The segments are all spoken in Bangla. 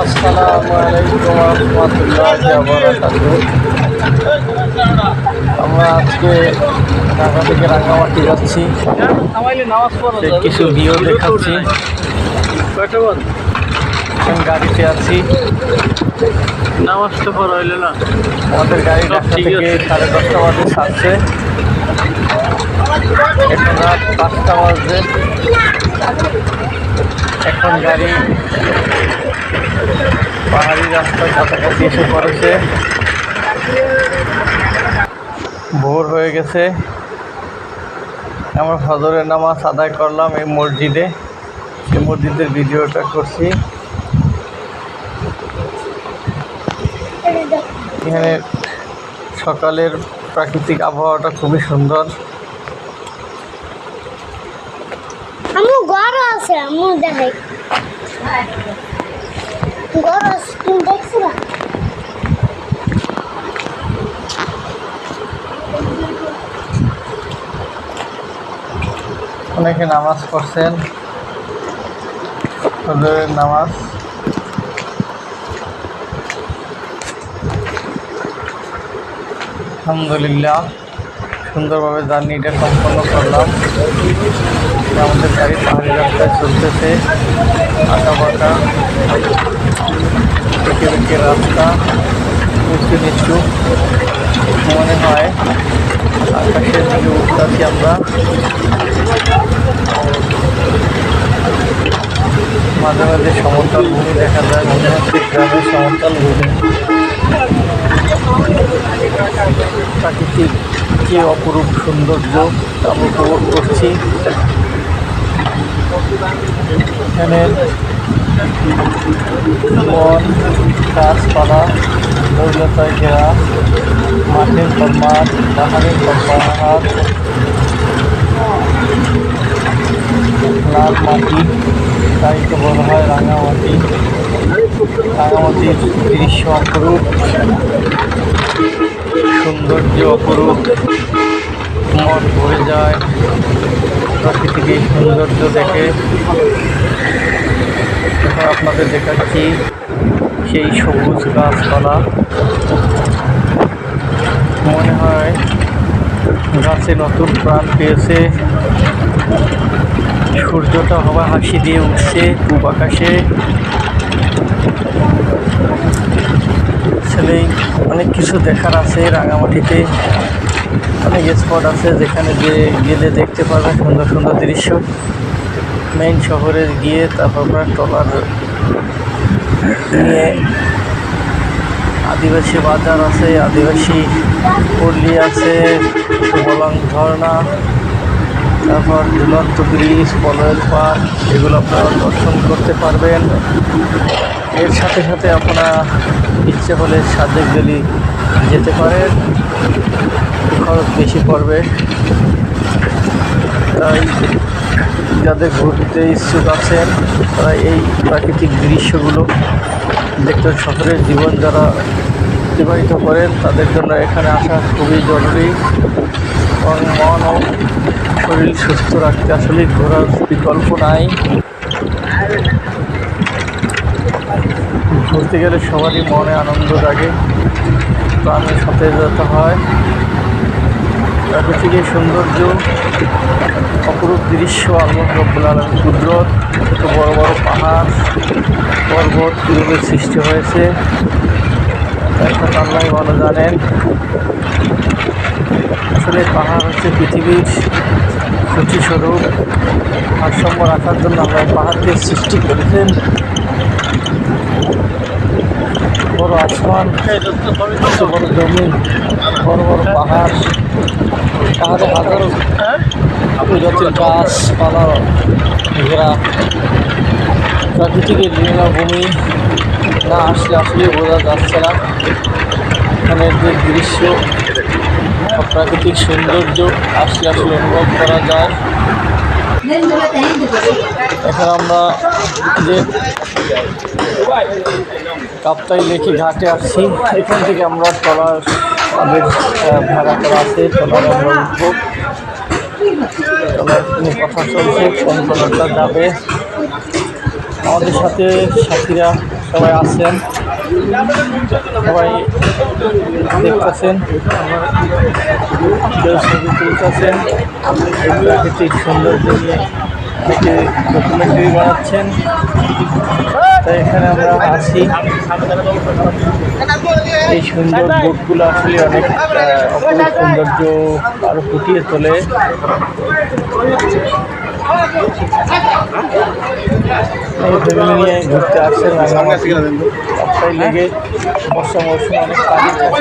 আসসালামু আলাইকুম রহমতুল্লাহি ওয়া বারাকাতুহু। আমরা আজকে ঢাকা থেকে রাঙ্গামাটি যাচ্ছি। কিছু ভিউ দেখাচ্ছি। গাড়িতে আছি, নামাজ তো পড়া হইল না। আমাদের গাড়ি ঢাকা থেকে 10:30 বাজে ছাড়ছে। এখন রাত 5টা বাজে। এখন গাড়ি পাহাড়ি রাস্তার কাছাকাছি এসে পড়েছে। ভোর হয়ে গেছে। আমরা ফজরের নামাজ আদায় করলাম এই মসজিদে। এই মসজিদের ভিডিওটা করছি। এখানে সকালের প্রাকৃতিক আবহাওয়াটা খুবই সুন্দর। আমু ঘর আছে, আমু দেখাই ঘর আছে, তুমি দেখছো না? অনেকে নামাজ পড়ছেন, ফজরের নামাজ। আলহামদুলিল্লাহ সুন্দরভাবে জার্নিটা সম্পন্ন করলাম। আমাদের গাড়ি পাহাড়ি রাস্তায় চলতেছে, আঁকা বাঁকা বেঁকে বেঁকে রাস্তা, উঁচু নিচু। মনে হয় আকাশের দিকে উঠতেছি আমরা। মাঝে মাঝে সমতল ভূমি দেখা যায়, মনে হচ্ছে গ্রামের সমতল ভূমি। প্রাকৃতিক যে অপরূপ সৌন্দর্য আমরা উপভোগ করছি। এখানে বন, গাছপালা, দৌলতায় ঘেরা, মাঠের পর মাঠ, পাহাড়ের পর পাহাড়, লাল মাটি, তাই তো বলা হয় রাঙামাটি। রাঙামাটির দৃশ্য অপরূপ, সৌন্দর্য অপরূপ, মন ভরে যায় প্রাকৃতিক এই সৌন্দর্য দেখে। এখন আপনাদের দেখাচ্ছি সেই সবুজ গাছপালা। মনে হয় গাছে নতুন প্রাণ পেয়েছে। সূর্যটা হওয়া হাসি দিয়ে উঠছে পূব আকাশে। আসলেই অনেক কিছু দেখার আছে রাঙামাটিতে। অনেক স্পট আছে যেখানে গেলে দেখতে পারবেন সুন্দর সুন্দর দৃশ্য। মেইন শহরে গিয়ে তারপর আপনার ট্রলার নিয়ে আদিবাসী বাজার আছে, আদিবাসী পল্লী আছে, সুবলং ঝর্ণা, তারপর ঝুলন্ত ব্রিজ, পলয়ের পার্ক, এগুলো আপনারা দর্শন করতে পারবেন। এর সাথে সাথে আপনারা ইচ্ছে হলে সাজেক ভ্যালি যেতে পারেন, খরচ বেশি পড়বে। তাই যাদের ঘুরতে ইচ্ছুক আছেন তারা এই প্রাকৃতিক দৃশ্যগুলো দেখতে, শহরের জীবন যারা অতিবাহিত করেন তাদের জন্য এখানে আসা খুবই জরুরি। এবং মন ও শরীর সুস্থ রাখতে আসলে ঘোরার বিকল্প নাই। ঘুরতে গেলে সবারই মনে আনন্দ জাগে, প্রাণের সতেজতা হয়। প্রাকৃতিক সৌন্দর্য, অপরূপ দৃশ্য, আল্লাহ রাব্বুল আলামিন কুদরত, এত বড় বড় পাহাড় পর্বত কীভাবে সৃষ্টি হয়েছে একটা আল্লাহই ভালো জানেন। আসলে পাহাড় হচ্ছে পৃথিবীর সূচিস্বরূপ। ভারসাম্য রাখার জন্য আল্লাহ পাহাড়কে সৃষ্টি করেছেন। বড় আসমান, বড় জমি, বড় বড় পাহাড়, পাহাড়ে হাজারো প্রজাতির গাছপালা ঘেরা প্রাকৃতিক লীলাভূমি। না আসলে আসলে বোঝা যাচ্ছে না এখানের যে দৃশ্য, প্রাকৃতিক সৌন্দর্য আসলে আসলে অনুভব করা যায়। এখন আমরা যে কাপ্তাই লেকে ঘাটে আসছি, এখান থেকে আমরা ট্রলার আমাদের ভাড়া করা আছে, ট্রলারে আমরা উঠবো। ট্রলার নিয়ে কথা চলছে, কোন ট্রলারটা যাবে আমাদের সাথে সাথীরা সবাই আছেন, সবাই দেখতেছেন, কেউ ছবি তুলতেছেন, প্রাকৃতিক সৌন্দর্য নিয়ে অনেকে ডকুমেন্টারি বানাচ্ছেন। তাই এখানে আমরা আছি। এই সুন্দর বোটগুলো আসলে অনেক অপরূপ সৌন্দর্য আরো ফুটিয়ে তোলে। এই ফ্যামিলি নিয়ে ঘুরতে আসছেন রাঙামাটি, সপ্তাহে লেগে বর্ষা মৌসুমে অনেক পানি থাকে।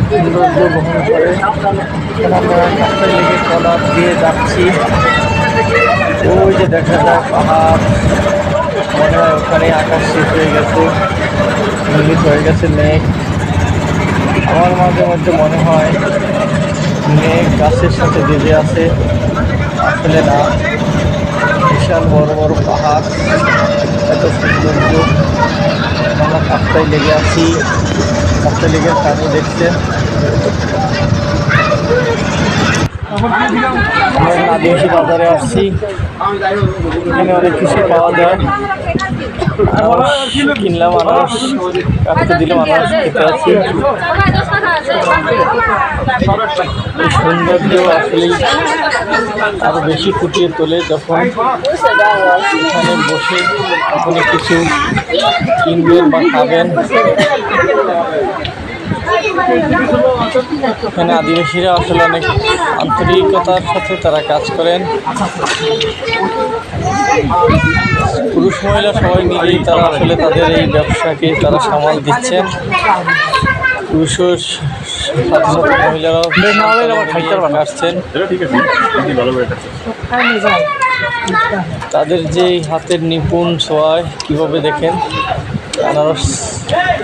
সৌন্দর্য বহন করে। আমরা রাস্তায় লেগে ট্রলার দিয়ে যাচ্ছি। ওই যে দেখা যায় পাহাড়, মনে হয় ওখানে আকাশ শেষ হয়ে গেছে, নীল হয়ে গেছে মেঘ। আমার মাঝে মধ্যে মনে হয় মেঘ গাছের সাথে বেঁধে আছে, আসলে না, বিশাল বড় বড় পাহাড়, এত সৌন্দর্য। আমরা রাস্তায় লেগে আছি, রাস্তায় লেগে পানি দেখছেন। আমরা আদিবাসী বাজারে আসছি, এখানে অনেক কিছু পাওয়া যায়। আনারস কিনলাম, আনারস কাটতে দিলাম, আনারস খেতে আছি। এই সৌন্দর্য আসলেই আরো বেশি ফুটিয়ে তোলে যখন এখানে বসে আপনি কিছু কিনবেন বা খাবেন। এখানে আদিবাসীরা আসলে অনেক আন্তরিকতার সাথে তারা কাজ করেন। পুরুষ মহিলা সবাই মিলেই তারা আসলে তাদের এই ব্যবসাকে তারা সামাল দিচ্ছেন। পুরুষের সাথে সাথে মহিলারাও আসছেন। তাদের যে হাতের নিপুণ ছোঁয়ায় কীভাবে দেখেন আনারস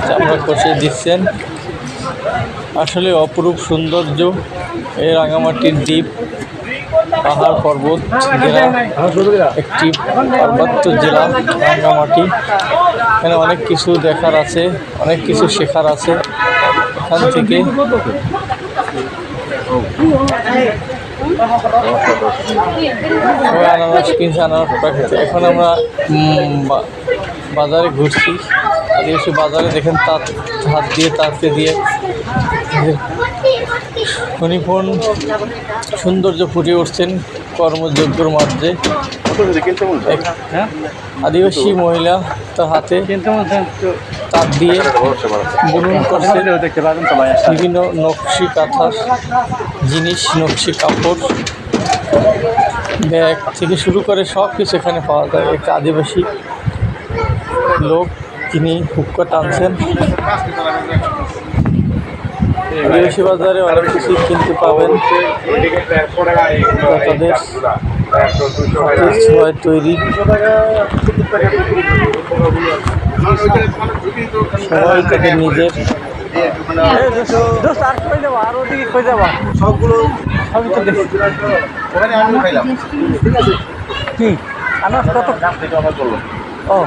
চামড়া কষে দিচ্ছেন। আসলে অপরূপ সৌন্দর্য এই রাঙামাটির দ্বীপ, পাহাড় পর্বত জেলা, একটি পার্বত্য জেলা রাঙামাটি। এখানে অনেক কিছু দেখার আছে, অনেক কিছু শেখার আছে। এখান থেকে সবাই আনারস কিনছে, আনারস প্রাকৃতিক। এখন আমরা বাজারে ঘুরছি, আদিবাসী বাজারে দেখেন তাঁত হাত দিয়ে তাঁতকে দিয়ে নিপুণ সৌন্দর্য ফুটিয়ে উঠছেন কর্মযজ্ঞর মাঝে। আদিবাসী মহিলা তার হাতে তাঁত দিয়ে বুনন করছে বিভিন্ন নকশি কাঁথার জিনিস, নকশি কাপড়, ব্যাগ থেকে শুরু করে সব কিছু এখানে পাওয়া যায়। একটা আদিবাসী লোক তিনি হুক্কা টানছেন। আদিবাসী বাজারে অনেক কিছু কিনতে পাবেন, তাদের ছোঁয়ায় তৈরি। সবাই তাদের নিজের সবগুলো সবই তো কি আনারস কত ও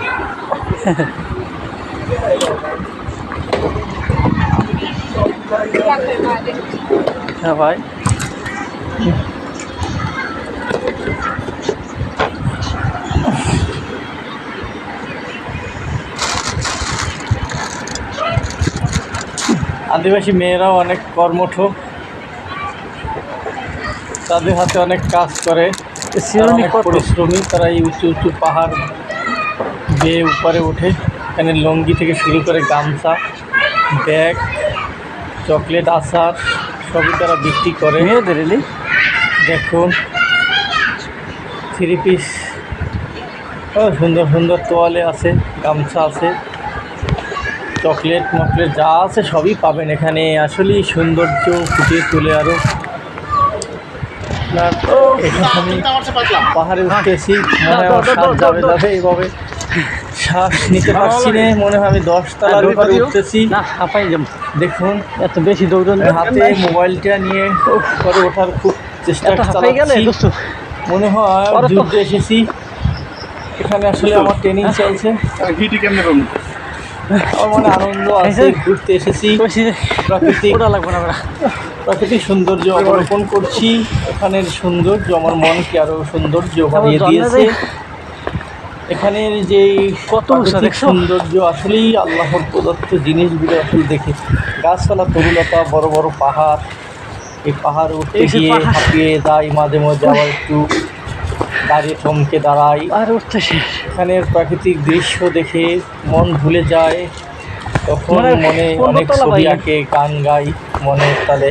হ্যাঁ ভাই, আদিবাসী মেয়েরাও অনেক কর্মঠ, তাদের হাতে অনেক কাজ করে, অনেক পরিশ্রমী। তারা এই উঁচু উঁচু পাহাড় বেয়ে উপরে ওঠে। এখানে লুঙ্গি থেকে শুরু করে গামছা, ব্যাগ, চকলেট, আচার সবই তারা বিক্রি করে। দেখুন থ্রি পিস, সুন্দর সুন্দর তোয়ালে আছে, গামছা আছে, চকলেট মকলেট যা আছে সবই পাবেন এখানে। আসলেই সৌন্দর্য ফুটিয়ে তুলে আরও। এখানে আমি পাহাড়ে উঠতেছি, মনে হয় আমার শ্বাস যাবে যাবে, এইভাবে শ্বাস নিতে পারছি না। মনে হয় আমি 10 তলার উপরে উঠতেছি। দেখুন এত বেশি দৌড়ন, হাতে মোবাইলটা নিয়ে করে ওঠার খুব চেষ্টা চালাচ্ছি। মনে হয় যুদ্ধে এসেছি। এখানে আসলে আমার ট্রেনিং চলছে, আমার মনে আনন্দ আছে, ঘুরতে এসেছি। প্রাকৃতিক প্রাকৃতিক সৌন্দর্য অবলোকন করছি। এখানের সৌন্দর্য আমার মনকে আরও সৌন্দর্য বাড়িয়ে দিয়েছে। এখানের যে কত প্রাকৃতিক সৌন্দর্য আসলেই আল্লাহর প্রদত্ত জিনিসগুলো আসলে দেখে, গাছপালা, তরুলতা, বড় বড় পাহাড়, এই পাহাড় উঠতে গিয়ে হাঁপিয়ে যায়, মাঝে মাঝে আবার একটু দাঁড়িয়ে থমকে দাঁড়াই। আর উঠতে শেষ। এখানের প্রাকৃতিক দৃশ্য দেখে মন ভুলে যায়, তখন মনে অনেক ছবি আঁকে, গান গাই মনের তালে,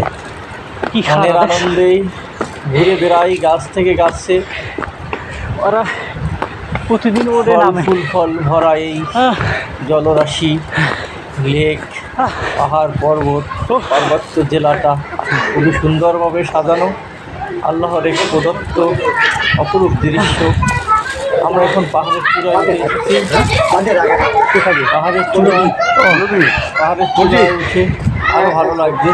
কি মনের আনন্দে ঘুরে বেড়াই গাছ থেকে গাছে। ওরা প্রতিদিন ওদের নামে ফুল ফল ভরা এই জলরাশি, লেক, পাহাড়, পর্বত, পার্বত্য জেলাটা খুবই সুন্দরভাবে সাজানো, আল্লাহর এক প্রদত্ত অপরূপ দৃশ্য। আমরা এখন পাহাড়ের চূড়ায় এসেছি, পাহাড়ের চূড়ায় উঠে আরও ভালো লাগছে।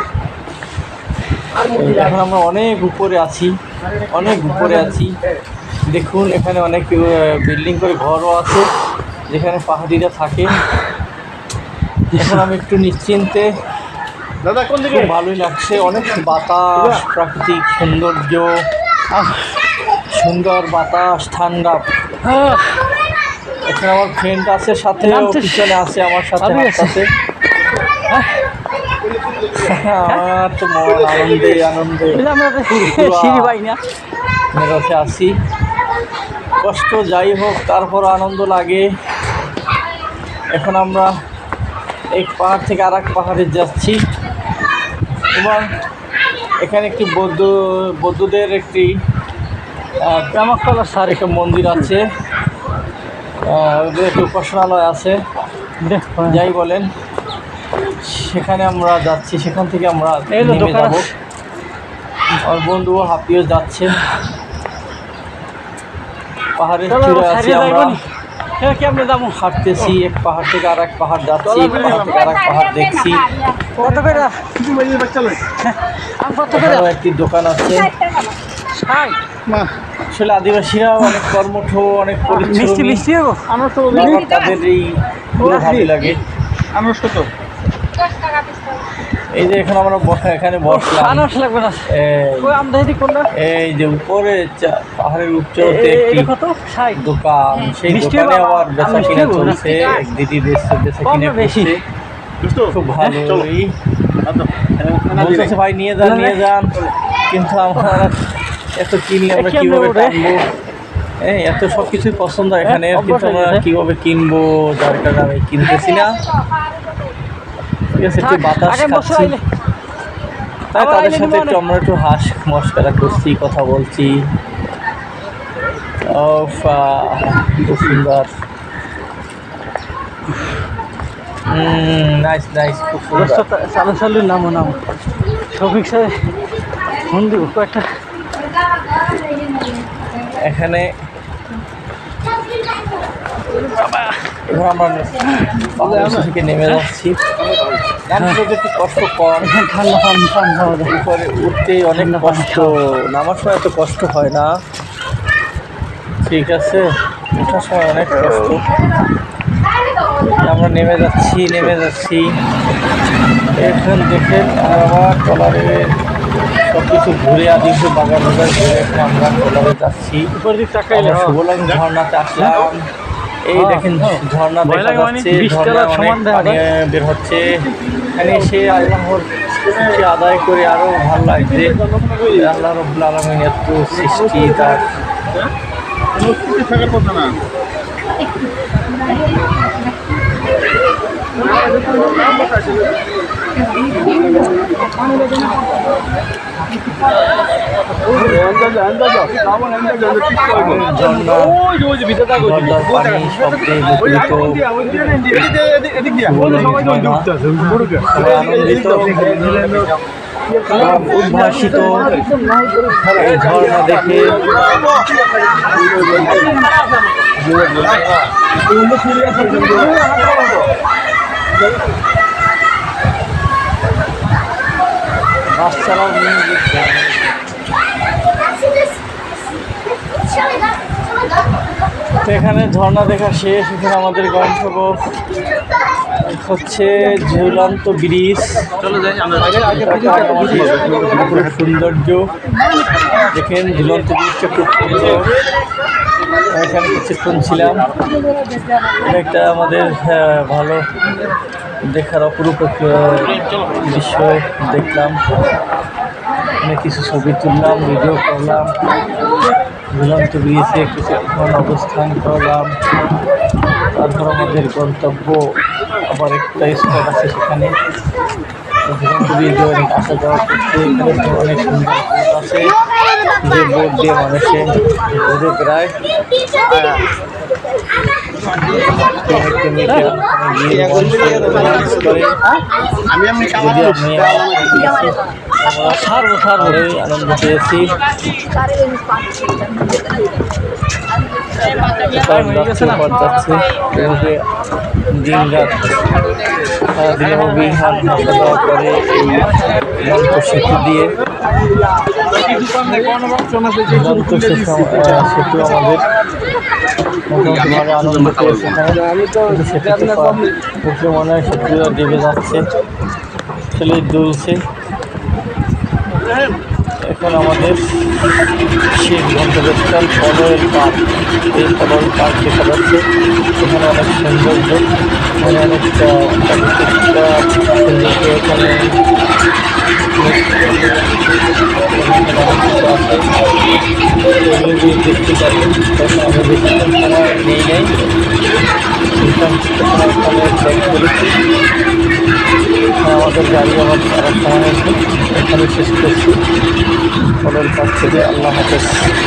এখন আমরা অনেক উপরে আছি, দেখুন এখানে অনেক বিল্ডিং করে ঘরও আছে যেখানে পাহাড়িরা থাকে। এখন আমি একটু নিশ্চিন্তে, খুব ভালোই লাগছে, অনেক বাতাস, প্রাকৃতিক সৌন্দর্য, সুন্দর বাতাস, ঠান্ডা। এখানে আমার ফ্রেন্ড আছে সাথে, পিছনে আছে আমার সাথে হাঁটতেছে। আমার তো মন আনন্দে মেরাতে আসি, কষ্ট যাই হোক তারপর আনন্দ লাগে। এখন আমরা এক পাহাড় থেকে আর এক পাহাড়ে যাচ্ছি এবং এখানে একটি বৌদ্ধদের একটি একটা মন্দির আছে, ওদের একটি উপাসনালয় আছে, যাই বলেন, সেখানে আমরা যাচ্ছি। সেখান থেকে আমরা নেমে যাব। আমার বন্ধু হাঁপিয়ে যাচ্ছে। পাহাড়ের চূড়ায় আছি আমরা, হাঁটতেছি, এক পাহাড় থেকে আর এক পাহাড় যাচ্ছি, পাহাড় থেকে আর এক পাহাড় দেখছি। একটি দোকান আছে। আসলে আদিবাসীরা অনেক কর্মঠ, অনেক পরিশ্রমী, তাদের এই ভালো লাগে। এই যে এখন আমরা এখানে বসলাম, এই যে উপরে পাহাড়ের উচ্চতে একটি দোকান, সেই দোকানে আবার বেচা কিনা চলছে, এক দিদি বেচা কিনে করছে, খুব ভালোই বলতেছে, ভাই নিয়ে যান, কিন্তু আমরা এত কিনলে আমরা কীভাবে টানবো, এত সব কিছুই পছন্দ এখানে, কিন্তু আমরা কীভাবে কিনবো, যার কারণে আমি কিনতেছি না। ঠিক আছে, একটু বাতাস খাচ্ছি, তাই তাদের সাথে একটু আমরা একটু মস্করা করছি, কথা বলছি। খুব সুন্দর, নাইস, খুব সুন্দর। চালু নামো শফিক স্যার ফোন দিব কয়েকটা। এখানে এবার আমরা থেকে নেমে যাচ্ছি। একটু কষ্ট কম, ঠান্ডা উপরে উঠতে অনেক কষ্ট, নামার সময় এত কষ্ট হয় না। ঠিক আছে, ওঠার সময় অনেক কষ্ট। আমরা নেমে যাচ্ছি। এখন দেখেন আমার ট্রলারে সব কিছু ঘুরে আদিকে বাগান ঘুরে এখন আমরা ট্রলারে যাচ্ছি। শুভলং ঝর্ণাতে আসলাম। এই দেখেন ঝর্ণা দেখা যাচ্ছে, ঝর্ণা অনেক পানি বের হচ্ছে। এখানে এসে আল্লাহর আদায় করে আরও ভালো লাগছে। আল্লাহ রাব্বুল আলামিন এত সৃষ্টি, তার থাকার কথা না। উদ্ভাসিত এই ঝর্ণা দেখে বাস চালাও মিউজিক। এখানে ঝর্ণা দেখা শেষ। এখানে আমাদের গন্তব্য হচ্ছে ঝুলন্ত ব্রিজ, খুব সৌন্দর্য। দেখেন ঝুলন্ত ব্রিজটা খুব সুন্দর। এখানে কিছুক্ষণ ছিলাম। এটা একটা আমাদের ভালো দেখার অপরূপ দৃশ্য দেখলাম। অনেক কিছু ছবি তুললাম, ভিডিও করলাম। ঝুলন্ত ব্রিজে কিছুক্ষণ অবস্থান করলাম। তারপর আমাদের গন্তব্য আবার একটা স্পট আছে সেখানে। ঝুলন্ত ব্রিজে অনেক আসা যাওয়া করছে। এখানে তো অনেক সুন্দর বোট আছে, যে বোট দিয়ে মানুষে ঘুরে বেড়ায়। আনন্দ পেয়েছি। যাচ্ছে এভাবে দিন রাত সারাদিন হাসা যাওয়া করে এই যন্ত্র সেতু দিয়ে। যন্ত্র সেতু আমাদের মোটামুটি আনন্দ পেয়েছে। সেতুতে মনে হয় সেতুটা ডেবে যাচ্ছে, আসলে দুলছে। এখন আমাদের শেষ গন্তব্যস্থল ফলোয়ের পার্ক। এই ফলোয়ের পার্ক দেখা যাচ্ছে, এখানে অনেক সৌন্দর্য, মানে অনেকটা সৌন্দর্য। এখানে দেখতে পাবেন, আমি বেশিক্ষণ সময় নেই নাই, আমাদের গাড়ি আবার ছাড়ার সময় আছে। এখানে শেষ করছি ফলোয়ের পার্ক থেকে। আল্লাহ হাফেজ।